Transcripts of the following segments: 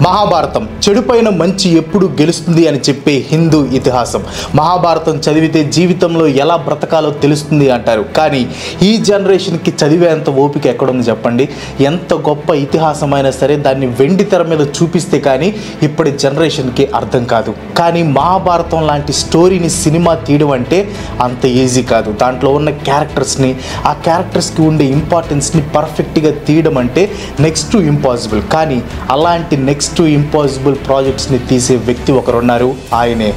మహాభారతం చెడుపైన మంచి ఎప్పుడు గెలుస్తుంది అని చెప్పే హిందూ ఇతిహాసం. మహాభారతం చదివితే జీవితంలో ఎలా బ్రతకాలో తెలుస్తుంది అంటారు. కానీ ఈ జనరేషన్కి చదివేంత ఓపిక ఎక్కడుంది చెప్పండి? ఎంత గొప్ప ఇతిహాసమైనా సరే దాన్ని వెండి తెర మీద చూపిస్తే కానీ ఇప్పటి జనరేషన్కి అర్థం కాదు. కానీ మహాభారతం లాంటి స్టోరీని సినిమా తీయడం అంటే అంత ఈజీ కాదు. దాంట్లో ఉన్న క్యారెక్టర్స్ని, ఆ క్యారెక్టర్స్కి ఉండే ఇంపార్టెన్స్ని పర్ఫెక్ట్గా తీయడం అంటే నెక్స్ట్ టు ఇంపాసిబుల్. కానీ అలాంటి నెక్స్ట్ టు ఇంపాసిబుల్ ప్రాజెక్ట్స్ని తీసే వ్యక్తి ఒకరున్నారు, ఆయనే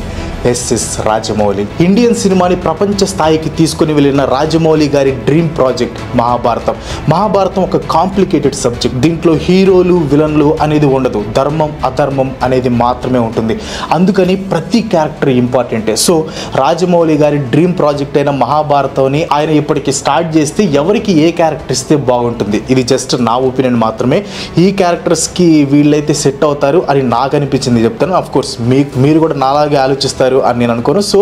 ఎస్ఎస్ రాజమౌళి. ఇండియన్ సినిమాని ప్రపంచ స్థాయికి తీసుకుని వెళ్ళిన రాజమౌళి గారి డ్రీమ్ ప్రాజెక్ట్ మహాభారతం. మహాభారతం ఒక కాంప్లికేటెడ్ సబ్జెక్ట్. దీంట్లో హీరోలు విలన్లు అనేది ఉండదు, ధర్మం అధర్మం అనేది మాత్రమే ఉంటుంది. అందుకని ప్రతి క్యారెక్టర్ ఇంపార్టెంటే. సో రాజమౌళి గారి డ్రీమ్ ప్రాజెక్ట్ అయిన మహాభారతాన్ని ఆయన ఇప్పటికి స్టార్ట్ చేస్తే ఎవరికి ఏ క్యారెక్టర్ ఇస్తే బాగుంటుంది, ఇది జస్ట్ నా ఒపీనియన్ మాత్రమే. ఈ క్యారెక్టర్స్కి వీళ్ళైతే సెట్ అవుతారు అని నాకు అనిపించింది చెప్తాను. అఫ్ కోర్స్ మీరు కూడా నాలాగే ఆలోచిస్తారు అని నేను అనుకోను. సో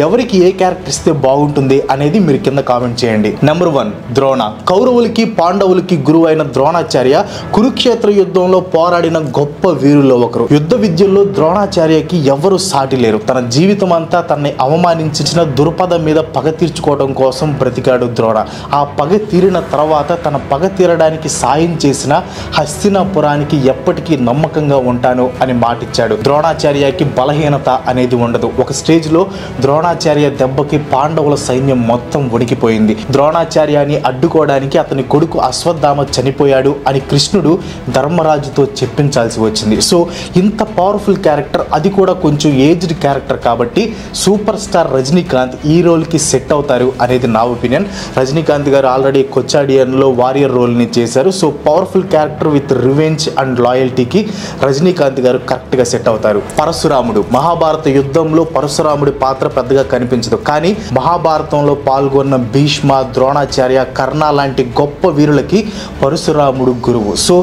ఎవరికి ఏ క్యారెక్టర్ ఇస్తే బాగుంటుంది అనేది మీరు కింద కామెంట్ చేయండి. నెంబర్ 1 ద్రోణ. కౌరవులకి పాండవులకి గురువు అయిన ద్రోణాచార్య కురుక్షేత్ర యుద్ధంలో పోరాడిన గొప్ప వీరుల్లో ఒకరు. యుద్ధ విద్యల్లో ద్రోణాచార్యకి ఎవరు సాటి లేరు. తన జీవితం అంతా తనని అవమానించిన దుర్పద మీద పగ తీర్చుకోవడం కోసం బ్రతికాడు ద్రోణ. ఆ పగ తీరిన తర్వాత తన పగ తీరడానికి సాయం చేసిన హస్తినాపురానికి ఎప్పటికీ నమ్మకంగా ఉంటాను అని మాటిచ్చాడు. ద్రోణాచార్యకి బలహీనత అనేది ఉండదు. ఒక స్టేజ్లో ద్రోణాచార్య దెబ్బకి పాండవుల సైన్యం మొత్తం వణికిపోయింది. ద్రోణాచార్యాన్ని అడ్డుకోవడానికి అతని కొడుకు అశ్వత్థామ చనిపోయాడు అని కృష్ణుడు ధర్మరాజుతో చెప్పించాల్సి వచ్చింది. సో ఇంత పవర్ఫుల్ క్యారెక్టర్, అది కూడా కొంచెం ఏజ్డ్ క్యారెక్టర్ కాబట్టి సూపర్ స్టార్ రజనీకాంత్ ఈ రోల్కి సెట్ అవుతారు అనేది నా ఒపీనియన్. రజనీకాంత్ గారు ఆల్రెడీ కొచ్చాడియన్లో వారియర్ రోల్ని చేశారు. So powerful character with revenge and లాయల్టీకి రజనీకాంత్ గారు కరెక్ట్గా సెట్ అవుతారు. పరశురాముడు. మహాభారత యుద్ధంలో పరశురాముడి పాత్ర పెద్దగా కనిపించదు. కానీ మహాభారతంలో పాల్గొన్న భీష్మ, ద్రోణాచార్య, కర్ణ లాంటి గొప్ప వీరులకి పరశురాముడు గురువు. సో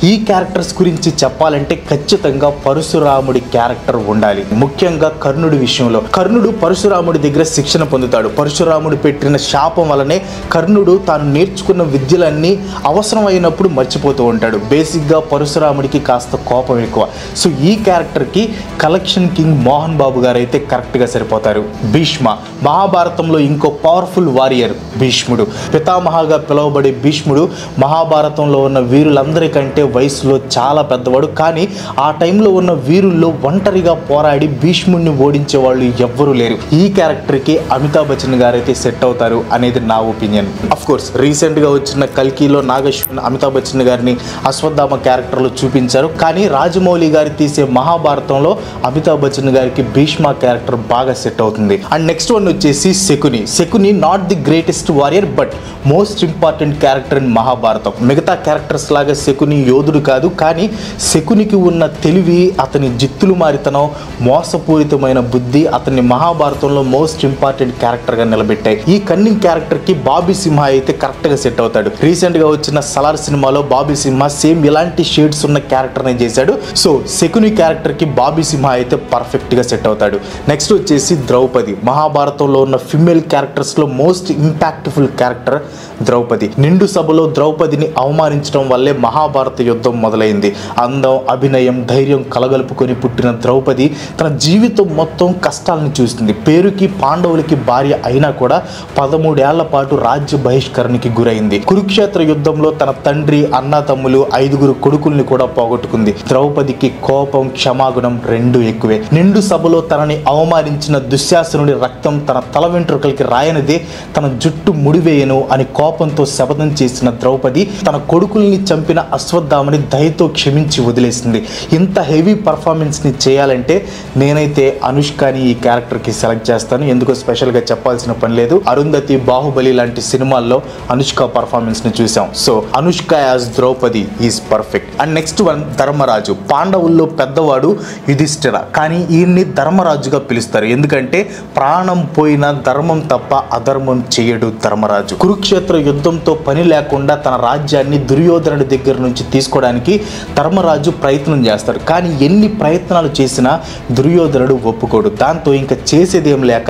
ఈ క్యారెక్టర్స్ గురించి చెప్పాలంటే ఖచ్చితంగా పరశురాముడి క్యారెక్టర్ ఉండాలి. ముఖ్యంగా కర్ణుడి విషయంలో. కర్ణుడు పరశురాముడి దగ్గర శిక్షణ పొందుతాడు. పరశురాముడు పెట్టిన శాపం వల్లనే కర్ణుడు తాను నేర్చుకున్న విద్యలన్నీ అవసరమైనప్పుడు మర్చిపోతూ ఉంటాడు. బేసిక్గా పరశురాముడికి కాస్త కోపం ఎక్కువ. సో ఈ క్యారెక్టర్కి కలెక్షన్ కింగ్ మోహన్ బాబు గారు అయితే కరెక్ట్గా సరిపోతారు. భీష్మ. మహాభారతంలో ఇంకో పవర్ఫుల్ వారియర్ భీష్ముడు. పితామహగా పిలువబడే భీష్ముడు మహాభారతంలో ఉన్న వీరులందరికంటే వయసులో చాలా పెద్దవాడు. కానీ ఆ టైంలో ఉన్న వీరుల్లో ఒంటరిగా పోరాడి భీష్ముడిని ఓడించే వాళ్ళు ఎవ్వరూ లేరు. ఈ క్యారెక్టర్కి అమితాబ్ బచ్చన్ గారు అయితే సెట్ అవుతారు అనేది నా ఒపీనియన్. అఫ్ కోర్స్ రీసెంట్గా వచ్చిన కల్కిలో నాగశ్విన్ అమితాబ్ బచ్చన్ గారిని అశ్వత్థామ క్యారెక్టర్లో చూపించారు. కానీ రాజమౌళి గారు తీసే మహాభారతంలో అమితాబ్ బచ్చన్ గారికి భీష్మ క్యారెక్టర్ బాగా సెట్ అవుతుంది. అండ్ నెక్స్ట్ వన్ వచ్చేసి Shakuni. Shakuni not the greatest warrior but most important character in Mahabharata. మిగతా క్యారెక్టర్స్ లాగా శకుని యోధుడు కాదు. కానీ శకునికి ఉన్న తెలివి, అతని జిత్తులు మారితనం, మోసపూరితమైన బుద్ధి అతన్ని మహాభారతంలో మోస్ట్ ఇంపార్టెంట్ క్యారెక్టర్గా నిలబెట్టాయి. ఈ కన్నింగ్ క్యారెక్టర్కి బాబీ సింహ అయితే కరెక్ట్గా సెట్ అవుతాడు. రీసెంట్గా వచ్చిన సలార్ సినిమాలో బాబీ సింహ సేమ్ ఇలాంటి షేడ్స్ ఉన్న క్యారెక్టర్ని చేశాడు. సో శకుని క్యారెక్టర్కి బాబీ సింహ అయితే పర్ఫెక్ట్గా సెట్ అవుతాడు. నెక్స్ట్ వచ్చేసి ద్రౌపది. మహాభారతంలో ఉన్న ఫిమేల్ క్యారెక్టర్స్లో మోస్ట్ ఇంపాక్ట్ఫుల్ క్యారెక్టర్ ద్రౌపది. నిండు సభలో ద్రౌపదిని అవమానించడం వల్లే మహాభారత యుద్ధం మొదలైంది. అందం, అభినయం, ధైర్యం కలగలుపుకొని పుట్టిన ద్రౌపది తన జీవితం మొత్తం కష్టాలను చూస్తుంది. పేరుకి పాండవులకి భార్య అయినా కూడా 13 ఏళ్ల పాటు రాజ్య బహిష్కరణకి గురైంది. కురుక్షేత్ర యుద్ధంలో తన తండ్రి, అన్న తమ్ములు, 5 కొడుకుల్ని కూడా పోగొట్టుకుంది. ద్రౌపదికి కోపం, క్షమాగుణం రెండూ ఎక్కువే. నిండు సభలో తనని అవమానించిన దుశ్శాసనుడి రక్తం తన తల వెంట్రుకలకి రాయనిదే, తన జుట్టు ముడివేయను అని కోపంతో శపథం చేసిన ద్రౌపది తన కొడుకుల్ని చంపిన అశ్వత్థామని దయతో క్షమించి వదిలేసింది. ఇంత హెవీ పర్ఫార్మెన్స్ని చేయాలంటే నేనైతే అనుష్కని ఈ క్యారెక్టర్కి సెలెక్ట్ చేస్తాను. ఎందుకో స్పెషల్గా చెప్పాల్సిన పని లేదు. అరుంధతి, బాహుబలి లాంటి సినిమాల్లో అనుష్క పర్ఫార్మెన్స్ని చూసాం. So Anushka as Draupadi is perfect. And next one Dharmaraju. పాండవుల్లో పెద్దవాడు యుధిష్ఠిర. కానీ ఈయన్ని ధర్మరాజుగా ధర్మరాజుగా పిలుస్తారు. ఎందుకంటే ప్రాణం పోయిన ధర్మం తప్ప అధర్మం చేయడు ధర్మరాజు. కురుక్షేత్ర యుద్ధంతో పని లేకుండా తన రాజ్యాన్ని దుర్యోధనుడి దగ్గర నుంచి తీసుకోవడానికి ధర్మరాజు ప్రయత్నం చేస్తాడు. కానీ ఎన్ని ప్రయత్నాలు చేసినా దుర్యోధనుడు ఒప్పుకోడు. దాంతో ఇంకా చేసేదేం లేక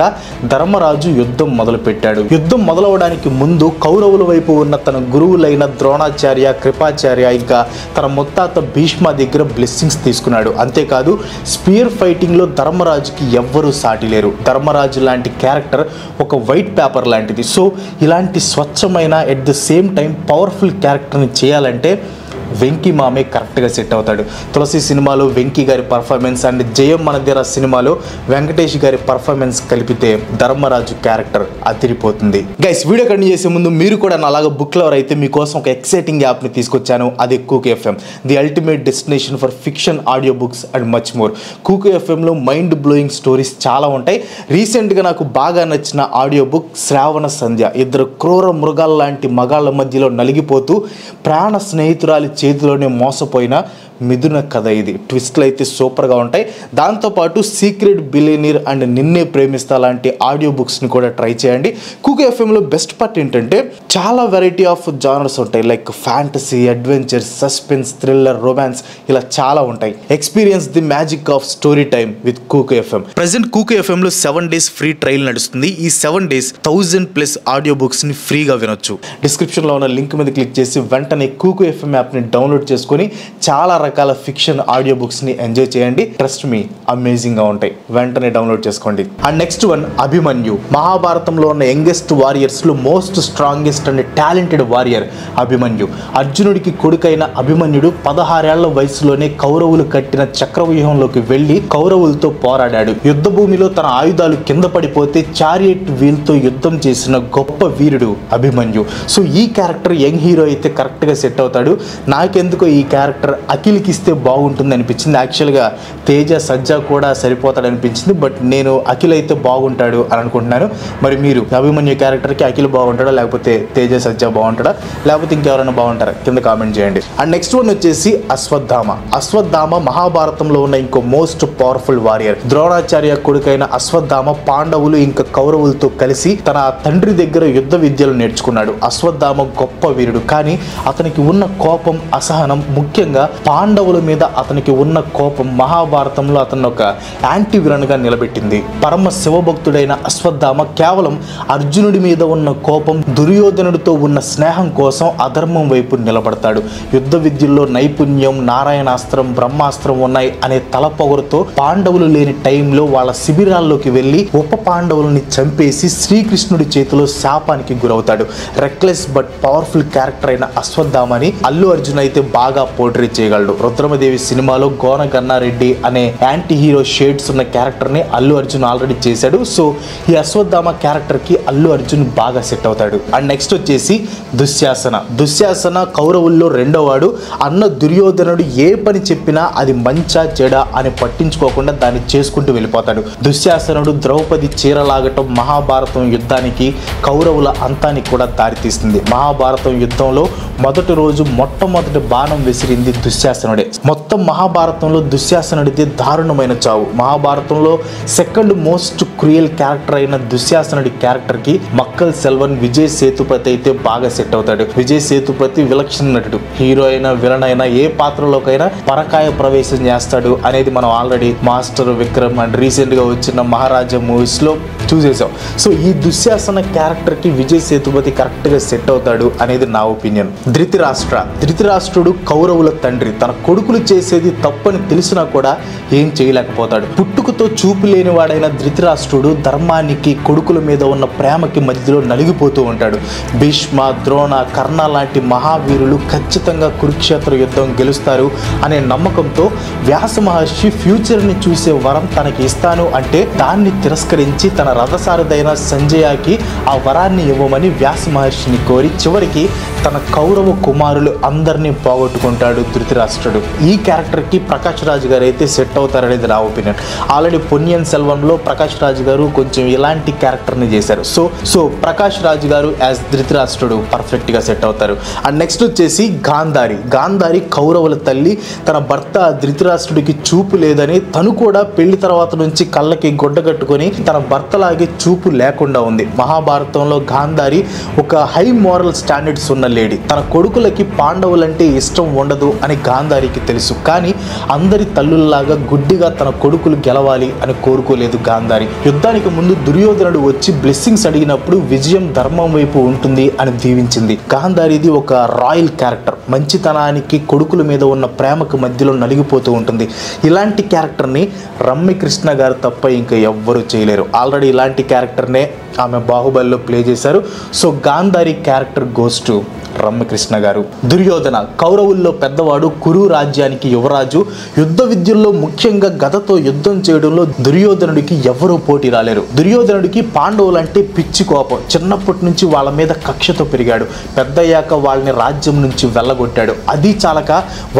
ధర్మరాజు యుద్ధం మొదలుపెట్టాడు. యుద్ధం మొదలవడానికి ముందు కౌరవుల వైపు ఉన్న తన గురువులైన ద్రోణాచార్య, కృపాచార్య, ఇంకా తన ముత్తాత భీష్మ దగ్గర బ్లెస్సింగ్స్ తీసుకున్నాడు. అంతేకాదు స్పియర్ ఫైటింగ్లో ధర్మరాజుకి ఎవ్వరూ సాటి లేరు. ధర్మరాజు లాంటి క్యారెక్టర్ ఒక వైట్ పేపర్ లాంటిది. సో ఇలాంటి స్వచ్ఛమైన at the same time powerful క్యారెక్టర్ని చేయాలంటే వెంకీ మామే కరెక్ట్గా సెట్ అవుతాడు. తులసి సినిమాలో వెంకీ గారి పర్ఫార్మెన్స్ అండ్ జయం మనదేరా సినిమాలో వెంకటేష్ గారి పర్ఫార్మెన్స్ కలిపితే ధర్మరాజు క్యారెక్టర్ అదిరిపోతుంది. గైస్, వీడియో కంటిన్యూ చేసే ముందు మీరు కూడా నాలాగా బుక్ లవర్ అయితే మీకోసం ఒక ఎక్సైటింగ్ యాప్ని తీసుకొచ్చాను. అది Kuku FM, the ultimate destination for fiction, audio books and much more. Kuku ఎఫ్ఎంలో మైండ్ బ్లోయింగ్ స్టోరీస్ చాలా ఉంటాయి. రీసెంట్గా నాకు బాగా నచ్చిన ఆడియో బుక్ శ్రావణ సంధ్య. ఇద్దరు క్రూర మృగాల లాంటి మగాళ్ళ మధ్యలో నలిగిపోతూ ప్రాణ స్నేహితురాలి చేతిలోనే మోసపోయిన మిథున కథ. ఇది ట్విస్ట్లు అయితే సూపర్గా ఉంటాయి. దాంతోపాటు సీక్రెట్ బిలియనీర్ అండ్ నిన్నే ప్రేమిస్తా లాంటి ఆడియో బుక్స్ని కూడా ట్రై చేయండి. కుక్ ఎఫ్ఎంలో బెస్ట్ పార్ట్ ఏంటంటే చాలా వెరైటీ ఆఫ్ జానర్స్ ఉంటాయి. Like fantasy, adventure, suspense, thriller, romance, ఇలా చాలా ఉంటాయి. Experience the magic of story time with Kuku FM. Present Kuku ఎఫ్ఎంలో 7 days ఫ్రీ ట్రయల్ నడుస్తుంది. ఈ 7 days 1000+ ఆడియో బుక్స్ని ఫ్రీగా వినొచ్చు. డిస్క్రిప్షన్లో ఉన్న లింక్ మీద క్లిక్ చేసి వెంటనే కుక్ ఎఫ్ఎం యాప్ని డౌన్లోడ్ చేసుకొని చాలా రకాల ఫిక్షన్ ఆడియో బుక్స్ ని ఎంజాయ్ చేయండి. ట్రస్ట్ మీ, అమేజింగ్ గా ఉంటాయి. వెంటనే డౌన్లోడ్ చేసుకోండి. And next one Abhimanyu. మహాభారతంలో ఉన్న యంగెస్ట్ వారియర్స్ లో most strongest and talented warrior Abhimanyu. అర్జునుడికి కొడుకైన అభిమన్యుడు 16 ఏళ్ల వయసులోనే కౌరవులు కట్టిన చక్రవ్యూహంలోకి వెళ్లి కౌరవులతో పోరాడాడు. యుద్ధ భూమిలో తన ఆయుధాలు కింద పడిపోతే చారియట్ వీల్తో యుద్ధం చేసిన గొప్ప వీరుడు అభిమన్యు. సో ఈ క్యారెక్టర్ యంగ్ హీరో అయితే కరెక్ట్ గా సెట్ అవుతాడు. నాకెందుకో ఈ క్యారెక్టర్ అఖిల్కి ఇస్తే బాగుంటుంది అనిపించింది. యాక్చువల్గా తేజ సజ్జా కూడా సరిపోతాడు అనిపించింది. బట్ నేను అఖిల్ అయితే బాగుంటాడు అని అనుకుంటున్నాను. మరి మీరు అభిమన్యు క్యారెక్టర్కి అఖిల్ బాగుంటాడా, లేకపోతే తేజ సజ్జా బాగుంటాడా, లేకపోతే ఇంకెవరైనా బాగుంటారా? కింద కామెంట్ చేయండి. అండ్ నెక్స్ట్ వన్ వచ్చేసి అశ్వత్థామ. అశ్వత్థామ మహాభారతంలో ఉన్న ఇంకో మోస్ట్ పవర్ఫుల్ వారియర్. ద్రోణాచార్య కొడుకైన అశ్వత్థామ పాండవులు ఇంకా కౌరవులతో కలిసి తన తండ్రి దగ్గర యుద్ధ విద్యలు నేర్చుకున్నాడు. అశ్వత్థామ గొప్ప వీరుడు, కానీ అతనికి ఉన్న కోపం, అసహనం, ముఖ్యంగా పాండవుల మీద అతనికి ఉన్న కోపం మహాభారతంలో అతను ఒక యాంటీ విలన్ గా నిలబెట్టింది. పరమ శివభక్తుడైన అశ్వత్థామ కేవలం అర్జునుడి మీద ఉన్న కోపం, దుర్యోధనుడితో ఉన్న స్నేహం కోసం అధర్మం వైపు నిలబడతాడు. యుద్ధ విద్యల్లో నైపుణ్యం, నారాయణాస్త్రం, బ్రహ్మాస్త్రం ఉన్నాయి అనే తలపొగరుతో పాండవులు లేని టైంలో వాళ్ళ శిబిరాల్లోకి వెళ్లి ఉప పాండవులని చంపేసి శ్రీకృష్ణుడి చేతిలో శాపానికి గురవుతాడు. రెక్లెస్ బట్ పవర్ఫుల్ క్యారెక్టర్ అయిన అశ్వత్థామని అల్లు అర్జున్ అయితే బాగా పోర్ట్రేట్ చేయగలడు. రుద్రమదేవి సినిమాలో గోన గన్నారెడ్డి అనే యాంటీ హీరో షేడ్స్ ఉన్న క్యారెక్టర్ ని అల్లు అర్జున్ ఆల్రెడీ చేశాడు. సో ఈ అశ్వత్థామ క్యారెక్టర్ కి అల్లు అర్జున్ బాగా సెట్ అవుతాడు. అండ్ నెక్స్ట్ వచ్చేసి దుశ్శాసన. దుశ్శాసన కౌరవుల్లో రెండోవాడు. అన్న దుర్యోధనుడు ఏ పని చెప్పినా అది మంచా చెడా అని పట్టించుకోకుండా దాన్ని చేసుకుంటూ వెళ్ళిపోతాడు. దుశ్శాసనుడు ద్రౌపది చీరలాగటం మహాభారతం యుద్ధానికి, కౌరవుల అంతానికి కూడా దారితీస్తుంది. మహాభారతం యుద్ధంలో మొదటి రోజు మొట్టమొదటి బాణం విసిరింది దుశ్శాసనుడే. మొత్తం మహాభారతంలో దుశ్శాసనుడిది దారుణమైన చావు. మహాభారతంలో సెకండ్ మోస్ట్ క్రూయల్ క్యారెక్టర్ అయిన దుశ్శాసనుడి క్యారెక్టర్ కి మక్కల్ సెల్వన్ విజయ్ సేతుపతి అయితే బాగా సెట్ అవుతాడు. విజయ్ సేతుపతి విలక్షణ నటుడు. హీరో అయినా విలన్ అయినా ఏ పాత్రలోకైనా పరకాయ ప్రవేశం చేస్తాడు అనేది మనం already master, Vikram and recent గా వచ్చిన మహారాజా మూవీస్ లో చూసేసాం. సో ఈ దుశ్శాసన క్యారెక్టర్ కి విజయ్ సేతుపతి కరెక్ట్ గా సెట్ అవుతాడు అనేది నా ఒపీనియన్. ధృతరాష్ట్రుడు కౌరవుల తండ్రి. తన కొడుకులు చేసేది తప్పని తెలిసినా కూడా ఏం చేయలేకపోతాడు. పుట్టుకతో చూపు లేని వాడైన ధృతరాష్ట్రుడు ధర్మానికి, కొడుకుల మీద ఉన్న ప్రేమకి మధ్యలో నలిగిపోతూ ఉంటాడు. భీష్మ, ద్రోణ, కర్ణ లాంటి మహావీరులు ఖచ్చితంగా కురుక్షేత్ర యుద్ధం గెలుస్తారు అనే నమ్మకంతో వ్యాస మహర్షి ఫ్యూచర్ని చూసే వరం తనకి ఇస్తాను అంటే దాన్ని తిరస్కరించి తన రథసారథైన సంజయకి ఆ వరాన్ని ఇవ్వమని వ్యాస మహర్షిని కోరి చివరికి తన కౌరవ కుమారులు అందరినీ పోగొట్టుకుంటాడు ధృతరాష్ట్రుడు. ఈ క్యారెక్టర్కి ప్రకాష్ రాజ్ గారు అయితే సెట్ అవుతారనేది నా ఒపీనియన్. ఆల్రెడీ పొన్నియిన్ సెల్వన్లో ప్రకాష్ రాజ్ గారు కొంచెం ఇలాంటి క్యారెక్టర్ని చేశారు. సో ప్రకాష్ రాజ్ గారు యాజ్ ధృతరాష్ట్రుడు పర్ఫెక్ట్గా సెట్ అవుతారు. అండ్ నెక్స్ట్ వచ్చేసి గాంధారి కౌరవుల తల్లి. తన భర్త ధృతరాష్ట్రుడికి చూపు లేదని తను కూడా పెళ్లి తర్వాత నుంచి కళ్ళకి గుడ్డ కట్టుకొని తన భర్తలాగే చూపు లేకుండా ఉంది. మహాభారతంలో గాంధారి ఒక హై మోరల్ స్టాండర్డ్స్ ఉన్న లేడీ. తన కొడుకులకి పాండవులంటే ఇష్టం ఉండదు అని గాంధారికి తెలుసు. కానీ అందరి తల్లుల్లాగా గుడ్డిగా తన కొడుకులు గెలవాలి అని కోరుకోలేదు గాంధారి. యుద్ధానికి ముందు దుర్యోధనుడు వచ్చి బ్లెస్సింగ్స్ అడిగినప్పుడు విజయం ధర్మం వైపు ఉంటుంది అని దీవించింది. గాంధారిది ఒక రాయల్ క్యారెక్టర్. మంచితనానికి కొడుకుల మీద ఉన్న ప్రేమకు మధ్యలో నలిగిపోతూ ఉంటుంది. ఇలాంటి క్యారెక్టర్ని రమ్యకృష్ణ గారు తప్ప ఇంకా ఎవ్వరూ చేయలేరు. ఆల్రెడీ ఇలాంటి క్యారెక్టర్నే ఆమె బాహుబలిలో ప్లే చేశారు. So Gandhari character goes to Ramyakrishna గారు. దుర్యోధన కౌరవుల్లో పెద్దవాడు, కురు రాజ్యానికి యువరాజు. యుద్ధ విద్యల్లో ముఖ్యంగా గదతో యుద్ధం చేయడంలో దుర్యోధనుడికి ఎవరూ పోటీ రాలేరు. దుర్యోధనుడికి పాండవులంటే పిచ్చి కోపం. చిన్నప్పటి నుంచి వాళ్ళ మీద కక్షతో పెరిగాడు. పెద్దయ్యాక వాళ్ళని రాజ్యం నుంచి వెళ్ళగొట్టాడు. అది చాలక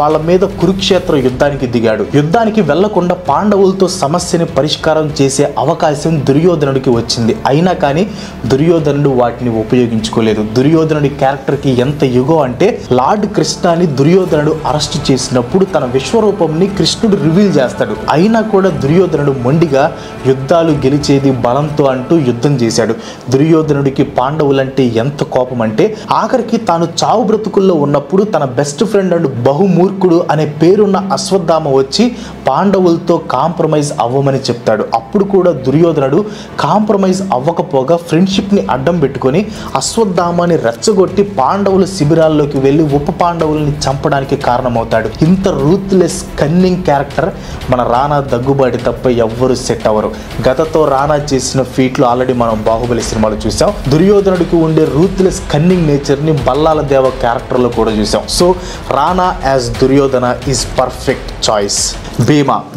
వాళ్ళ మీద కురుక్షేత్ర యుద్ధానికి దిగాడు. యుద్ధానికి వెళ్లకుండా పాండవులతో సమస్యని పరిష్కారం చేసే అవకాశం దుర్యోధనుడికి వచ్చింది. అయినా కానీ దుర్యోధనుడు వాటిని ఉపయోగించుకోలేదు. దుర్యోధనుడి క్యారెక్టర్కి ఎంత యుగో అంటే లార్డ్ కృష్ణని దుర్యోధనుడు అరెస్ట్ చేసినప్పుడు తన విశ్వరూపంని కృష్ణుడు రివీల్ చేస్తాడు. అయినా కూడా దుర్యోధనుడు మొండిగా యుద్ధాలు గెలిచేది బలంతో అంటూ యుద్ధం చేశాడు. దుర్యోధనుడికి పాండవులంటే ఎంత కోపం అంటే ఆఖరికి తాను చావు బ్రతుకుల్లో ఉన్నప్పుడు తన బెస్ట్ ఫ్రెండ్ అండ్ బహుమూర్ఖుడు అనే పేరున్న అశ్వత్థామ వచ్చి పాండవులతో కాంప్రమైజ్ అవ్వమని చెప్తాడు. అప్పుడు కూడా దుర్యోధనుడు కాంప్రమైజ్ అవ్వకపోగా ఫ్రెండ్షిప్ని అడ్డం పెట్టుకొని అశ్వత్థామాని రెచ్చగొట్టి పాండవుల శిబిరాల్లోకి వెళ్ళి ఉప పాండవుల్ని చంపడానికి కారణమవుతాడు. ఇంత రూత్లెస్ కన్నింగ్ క్యారెక్టర్ మన రానా దగ్గుబాటి తప్ప ఎవ్వరూ సెట్ అవ్వరు. గతతో రానా చేసిన ఫీట్లు ఆల్రెడీ మనం బాహుబలి సినిమాలో చూసాం. దుర్యోధనుడికి ఉండే రూత్లెస్ కన్నింగ్ నేచర్ని బల్లాల దేవ క్యారెక్టర్లో కూడా చూసాం. So Rana as Duryodhana is perfect choice.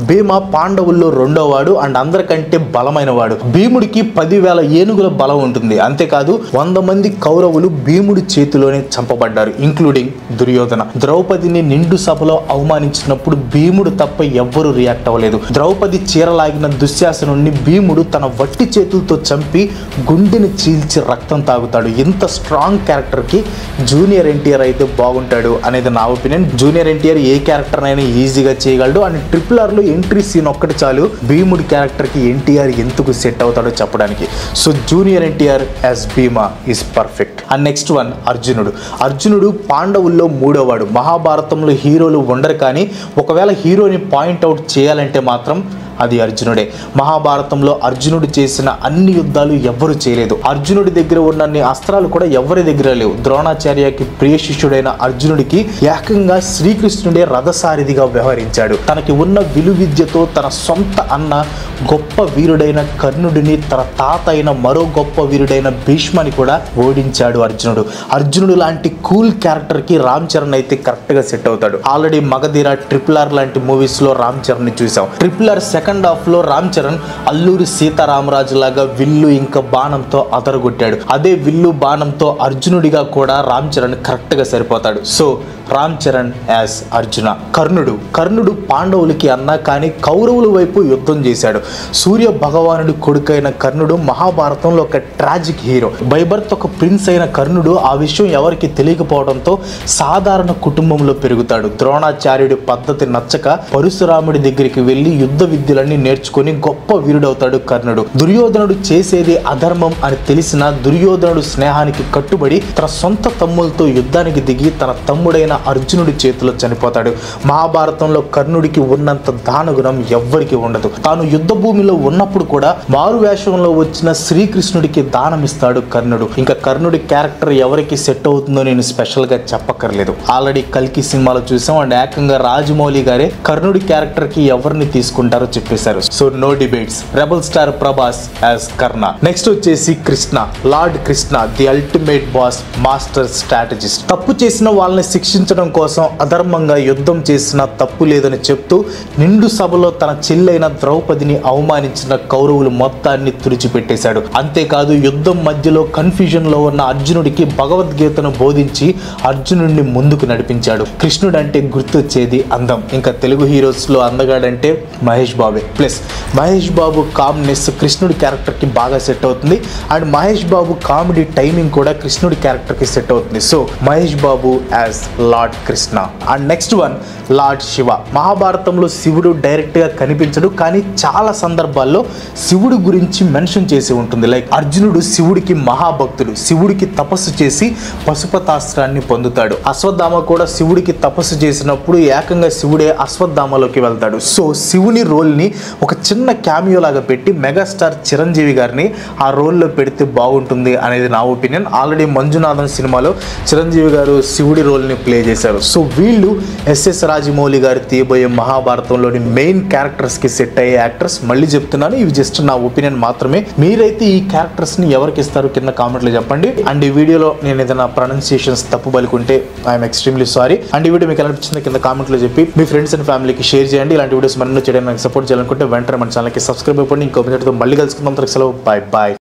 భీమ పాండవుల్లో రెండోవాడు అండ్ అందరికంటే బలమైన వాడు. భీముడికి 10,000 ఏనుగుల బలం ఉంటుంది. అంతేకాదు 100 మంది కౌరవులు భీముడి చేతిలోనే చంపబడ్డారు, ఇంక్లూడింగ్ దుర్యోధన. ద్రౌపదిని నిండు సభలో అవమానించినప్పుడు భీముడు తప్ప ఎవ్వరూ రియాక్ట్ అవ్వలేదు. ద్రౌపది చీరలాగిన దుశ్శాసనుడిని భీముడు తన వట్టి చేతులతో చంపి గుండెని చీల్చి రక్తం తాగుతాడు. ఇంత స్ట్రాంగ్ క్యారెక్టర్కి జూనియర్ ఎన్టీఆర్ అయితే బాగుంటాడు అనేది నా ఒపీనియన్. జూనియర్ ఎన్టీఆర్ ఏ క్యారెక్టర్ అయినా ఈజీగా చేయగలడు. అండ్ RRR లో ఎంట్రీ సీన్ ఒక్కటి చాలు భీముడి క్యారెక్టర్కి ఎన్టీఆర్ ఎందుకు సెట్ అవుతాడో చెప్పడానికి. So junior NTR as Bhima is perfect. And next one అర్జునుడు పాండవుల్లో మూడోవాడు. మహాభారతంలో హీరోలు ఉండరు, కానీ ఒకవేళ హీరోని పాయింట్అవుట్ చేయాలంటే మాత్రం అది అర్జునుడే. మహాభారతంలో అర్జునుడు చేసిన అన్ని యుద్ధాలు ఎవ్వరూ చేయలేదు. అర్జునుడి దగ్గర ఉన్నన్ని అస్త్రాలు కూడా ఎవరి దగ్గర లేవు. ద్రోణాచార్యకి ప్రియ శిష్యుడైన అర్జునుడికి ఏకంగా శ్రీకృష్ణుడే రథసారిధిగా వ్యవహరించాడు. తనకి ఉన్న విలువిద్యతో తన సొంత అన్న గొప్ప వీరుడైన కర్ణుడిని, తన తాత అయిన మరో గొప్ప వీరుడైన భీష్మని కూడా ఓడించాడు అర్జునుడు లాంటి కూల్ క్యారెక్టర్కి రామ్ చరణ్ అయితే కరెక్ట్గా సెట్ అవుతాడు. ఆల్రెడీ మగధీర, RRR లాంటి మూవీస్లో రామ్ చరణ్ని చూసాం. RRR సెకండ్ హాఫ్లో రామ్ చరణ్ అల్లూరి సీతారామరాజు లాగా విల్లు ఇంకా బాణంతో అదరగొట్టాడు. అదే విల్లు బాణంతో అర్జునుడిగా కూడా రామ్ చరణ్ కరెక్ట్గా సరిపోతాడు. So Ram Charan as Arjuna. కర్ణుడు పాండవులకి అన్న, కానీ కౌరవుల వైపు యుద్ధం చేశాడు. సూర్య భగవానుడి కొడుకైన కర్ణుడు మహాభారతంలో ఒక ట్రాజిక్ హీరో. బై బర్త్ ఒక ప్రిన్స్ అయిన కర్ణుడు ఆ విషయం ఎవరికి తెలియకపోవడంతో సాధారణ కుటుంబంలో పెరుగుతాడు. ద్రోణాచార్యుడి పద్ధతి నచ్చక పరశురాముడి దగ్గరికి వెళ్ళి యుద్ధ విద్యలన్నీ నేర్చుకుని గొప్ప వీరుడవుతాడు కర్ణుడు. దుర్యోధనుడు చేసేది అధర్మం అని తెలిసిన దుర్యోధనుడు స్నేహానికి కట్టుబడి తన సొంత తమ్ములతో యుద్ధానికి దిగి తన తమ్ముడైన అర్జునుడి చేతిలో చనిపోతాడు. మహాభారతంలో కర్ణుడికి ఉన్నంత దానగుణం ఎవ్వరికి ఉండదు. తాను యుద్ధ భూమిలో ఉన్నప్పుడు కూడా మారు వేషంలో వచ్చిన శ్రీకృష్ణుడికి దానమిస్తాడు కర్ణుడు. ఇంకా కర్ణుడి క్యారెక్టర్ ఎవరికి సెట్ అవుతుందో నేను స్పెషల్ గా చెప్పక్కర్లేదు. ఆల్రెడీ కల్కి సినిమాలో చూసాం. అండ్ ఏకంగా రాజమౌళి గారే కర్ణుడి క్యారెక్టర్ కి ఎవరిని తీసుకుంటారో చెప్పారు. చెప్పేశారు. So no debates, rebel star Prabhas as Karna. Next వచ్చేసి Krishna, lord Krishna, the ultimate boss, master strategist. తప్పు చేసిన వాళ్ళని శిక్షించడం కోసం అధర్మంగా యుద్ధం చేసిన తప్పు లేదని చెప్తూ నిండు సభలో తన చెల్లైన ద్రౌపదిని అవమానించిన కౌరవులు మొత్తాన్ని తుడిచిపెట్టేశాడు. అంతేకాదు యుద్ధం మధ్యలో కన్ఫ్యూజన్ లో ఉన్న అర్జునుడికి భగవద్గీతను బోధించి అర్జునుడిని ముందుకు నడిపించాడు. కృష్ణుడు అంటే గుర్తొచ్చేది అందం. ఇంకా తెలుగు హీరోస్ లో అందగాడంటే మహేష్ బాబే. ప్లస్ మహేష్ బాబు కామ్నెస్ కృష్ణుడి క్యారెక్టర్ కి బాగా సెట్ అవుతుంది. And Mahesh Babu comedy timing కూడా కృష్ణుడి క్యారెక్టర్ కి సెట్ అవుతుంది. So Mahesh Babu as lord Krishna. And next one lord Shiva. మహాభారతంలో శివుడు డైరెక్ట్ గా కనిపించడు, కానీ చాలా సందర్భాల్లో శివుడి గురించి మెన్షన్ చేసి ఉంటుంది. లైక్ అర్జునుడు శివుడికి మహాభక్తుడు, శివుడికి తపస్సు చేసి పశుపతాస్త్రాన్ని పొందుతాడు. అశ్వత్థామ కూడా శివుడికి తపస్సు చేసినప్పుడు ఏకంగా శివుడే అశ్వత్థామలోకి వెళ్తాడు. సో శివుని రోల్ ని ఒక చిన్న క్యామియో లాగా పెట్టి మెగాస్టార్ చిరంజీవి గారిని ఆ రోల్లో పెడితే బాగుంటుంది అనేది నా ఒపీనియన్. ఆల్రెడీ మంజునాథన్ సినిమాలో చిరంజీవి గారు శివుడి రోల్ ని ప్లే చేశారు. సో వీళ్ళు ఎస్ఎస్ రాజమౌళి గారు తీయబోయే మహాభారతంలోని మెయిన్ క్యారెక్టర్స్ కి సెట్ అయ్యే యాక్టర్స్. మళ్ళీ చెప్తున్నాను, ఇవి జస్ట్ నా ఒపీనియన్ మాత్రమే. మీరైతే ఈ క్యారెక్టర్స్ ని ఎవరికి ఇస్తారు కింద కామెంట్ లో చెప్పండి. అండ్ ఈ వీడియోలో నేను ఏదైనా ప్రొనౌన్సియేషన్స్ తప్పు పలుకుంటే ఐఎమ్ ఎక్స్ట్రీమ్లీ సారీ. అండ్ ఈ వీడియో మీకు ఎలా అనిపించింది కింద కామెంట్ లో చెప్పి మీ ఫ్రెండ్స్ అండ్ ఫ్యామిలీకి షేర్ చేయండి. ఇలాంటి వీడియోస్ మరిన్నో చేయడానికి సపోర్ట్ చేయాలనుకుంటే వెంటనే మన ఛానల్కి సబ్స్క్రైబ్ అయిపోండి. ఇంకో వీడియోతో మళ్ళీ కలుసుకుందాం. సెలవు, బాయ్ బాయ్.